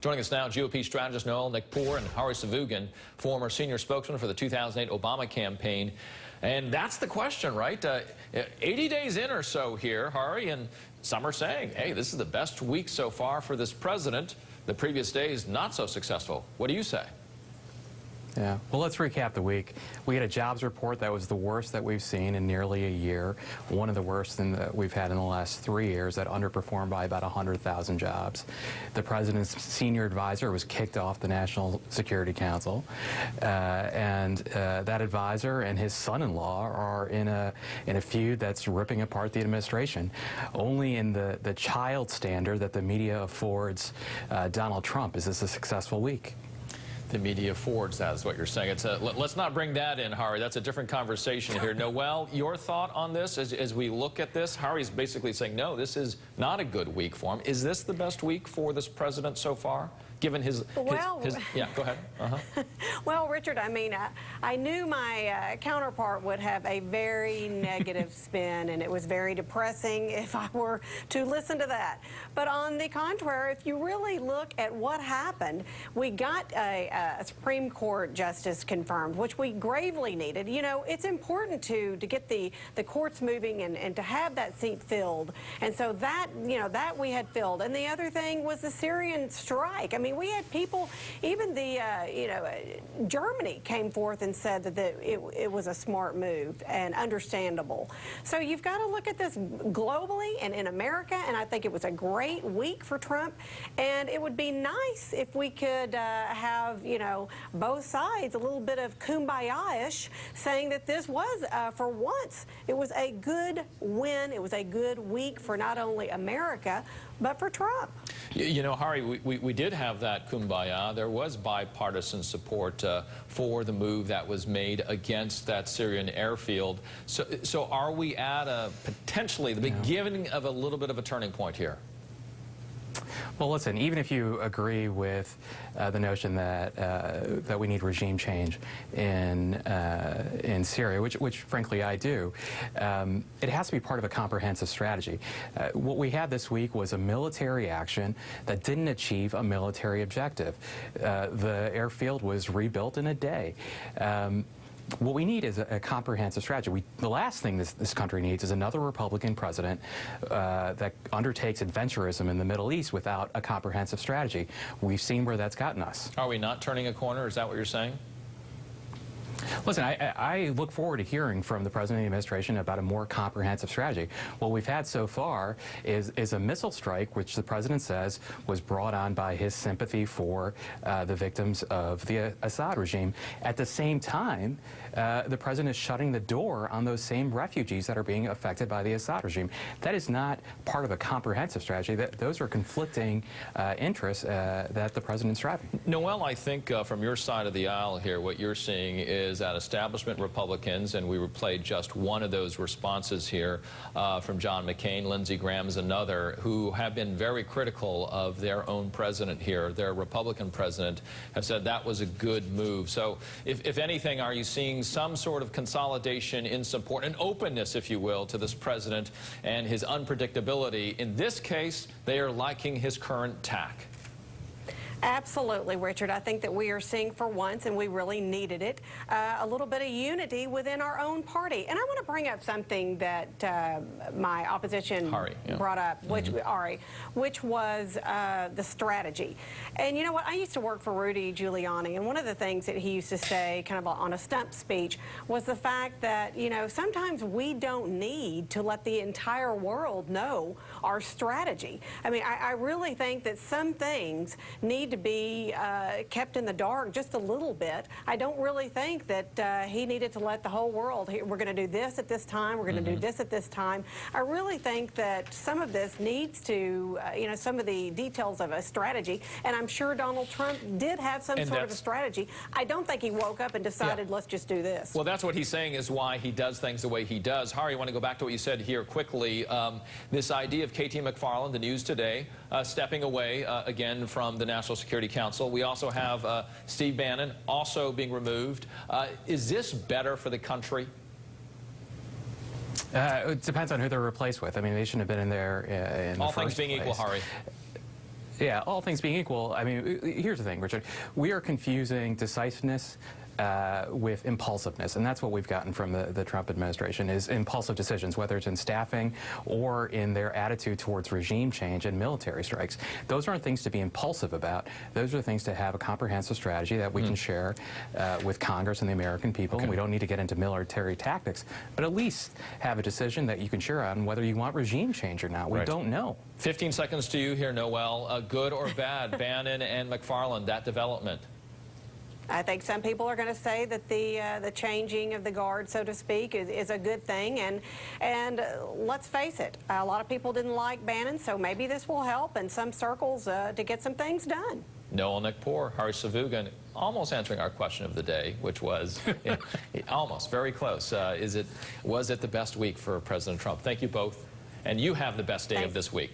Joining us now, GOP strategist Noel Nikpour and Hari Sevugan, former senior spokesman for the 2008 Obama campaign. And that's the question, right? 80 days in or so here, Hari, and some are saying, hey, this is the best week so far for this president. The previous days, not so successful. What do you say? Yeah, well, let's recap the week. We had a jobs report that was the worst that we've seen in nearly a year, one of the worst that we've had in the last 3 years, that underperformed by about 100,000 jobs. The president's senior advisor was kicked off the National Security Council, and that advisor and his son-in-law are in a feud that's ripping apart the administration. Only in the child standard that the media affords Donald Trump is this a successful week. The media affords that is what you're saying. It's let's not bring that in, Hari. That's a different conversation here. Noel, your thought on this as we look at this? Hari's basically saying, no, this is not a good week for him. Is this the best week for this president so far? Given his yeah, go ahead. Well, Richard, I mean, I knew my counterpart would have a very negative spin, and it was very depressing if I were to listen to that. But on the contrary, if you really look at what happened, we got a Supreme Court justice confirmed, which we gravely needed. You know, it's important to get the courts moving and to have that seat filled. And so that, you know, that we had filled. And the other thing was the Syrian strike. I mean, we had people, even the, Germany came forth and said that it was a smart move and understandable. So you've got to look at this globally and in America, and I think it was a great week for Trump. And it would be nice if we could have, you know, both sides a little bit of kumbaya-ish, saying that this was, for once, it was a good win. It was a good week for not only America, but for Trump. You know, Hari, we did have that kumbaya. There was bipartisan support for the move that was made against that Syrian airfield. So are we at potentially the beginning of a little bit of a turning point here? Well, listen, even if you agree with the notion that we need regime change in Syria, which frankly I do, it has to be part of a comprehensive strategy. What we had this week was a military action that didn't achieve a military objective. The airfield was rebuilt in a day. What we need is a comprehensive strategy. The last thing this country needs is another Republican president that undertakes adventurism in the Middle East without a comprehensive strategy. We've seen where that's gotten us. Are we not turning a corner? Is that what you're saying? Listen, I look forward to hearing from the President of the administration about a more comprehensive strategy. What we've had so far is a missile strike, which the President says was brought on by his sympathy for the victims of the Assad regime. At the same time, the President is shutting the door on those same refugees that are being affected by the Assad regime. That is not part of a comprehensive strategy. Those are conflicting interests that the President's driving. Noel, I think from your side of the aisle here, what you're seeing is that establishment Republicans, and we replayed just one of those responses here from John McCain, Lindsey Graham is another, who have been very critical of their own president here. Their Republican president have said that was a good move. So if anything, are you seeing some sort of consolidation in support, an openness, if you will, to this president and his unpredictability? In this case, they are liking his current tack. Absolutely, Richard. I think that we are seeing for once, and we really needed it, a little bit of unity within our own party. And I want to bring up something that my opposition brought up, which was the strategy. And you know what? I used to work for Rudy Giuliani, and one of the things that he used to say kind of on a stump speech was the fact that, you know, sometimes we don't need to let the entire world know our strategy. I mean, I really think that some things need to be kept in the dark just a little bit. I don't really think that he needed to let the whole world, we're going to do this at this time, we're going to do this at this time. I really think that some of this needs to, you know, some of the details of a strategy, and I'm sure Donald Trump did have some sort of a strategy. I don't think he woke up and decided, let's just do this. Well, that's what he's saying is why he does things the way he does. Hari, I want to go back to what you said here quickly. This idea of K.T. McFarland, the news today, stepping away again from the National Security Council. We also have Steve Bannon also being removed. Is this better for the country? It depends on who they're replaced with. I mean, they shouldn't have been in there in all the first things being place. equal, Hari. Yeah, all things being equal, I mean, here's the thing, Richard. We are confusing decisiveness with impulsiveness, and that's what we've gotten from the Trump administration, is impulsive decisions, whether it's in staffing or in their attitude towards regime change and military strikes. Those aren't things to be impulsive about. Those are things to have a comprehensive strategy that we can share with Congress and the American people. Okay. We don't need to get into military tactics, but at least have a decision that you can share on whether you want regime change or not. We don't know. 15 seconds to you here, Noel. Good or bad, Bannon and McFarland, that development? I think some people are going to say that the changing of the guard, so to speak, is a good thing. And let's face it, a lot of people didn't like Bannon, so maybe this will help in some circles to get some things done. Noel Nikpour, Hari Sevugan, almost answering our question of the day, which was almost very close. Was it the best week for President Trump? Thank you both, and you have the best day of this week.